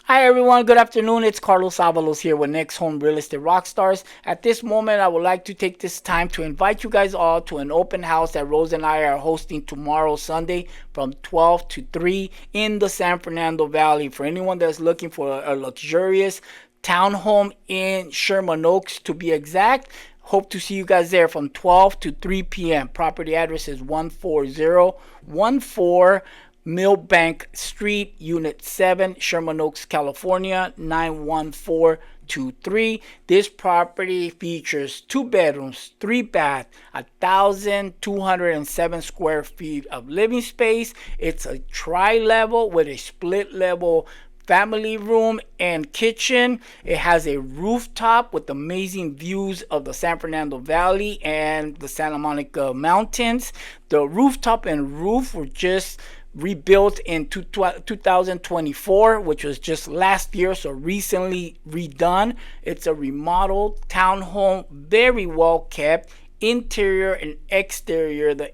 Hi everyone, good afternoon. It's Carlos Avalos here with NextHome Real Estate Rockstars. At this moment, I would like to take this time to invite you guys all to an open house that Rose and I are hosting tomorrow, Sunday, from 12 to 3 in the San Fernando Valley. For anyone that's looking for a luxurious townhome in Sherman Oaks, to be exact, hope to see you guys there from 12 to 3 p.m. Property address is 14014 Milbank Street, Unit 7, Sherman Oaks, California, 91423. This property features 2 bedrooms, 3 bath, 1,207 square feet of living space. It's a tri-level with a split level family room and kitchen. It has a rooftop with amazing views of the San Fernando Valley and the Santa Monica Mountains. The rooftop and roof were just rebuilt in 2024, which was just last year, so recently redone. It's a remodeled townhome, very well kept, interior and exterior. The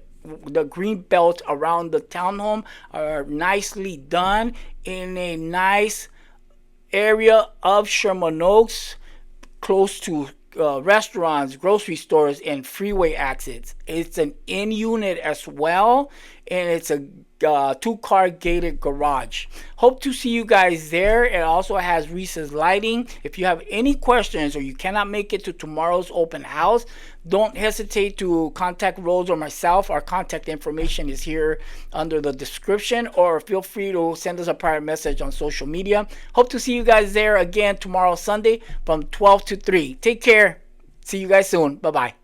green belt around the townhome are nicely done in a nice area of Sherman Oaks, close to restaurants, grocery stores, and freeway exits. It's an in-unit as well, and it's a 2-car gated garage. Hope to see you guys there. It also has recessed lighting. If you have any questions or you cannot make it to tomorrow's open house, don't hesitate to contact Rose or myself. Our contact information is here under the description, or feel free to send us a private message on social media. Hope to see you guys there again tomorrow, Sunday, from 12 to 3. Take care. See you guys soon. Bye-bye.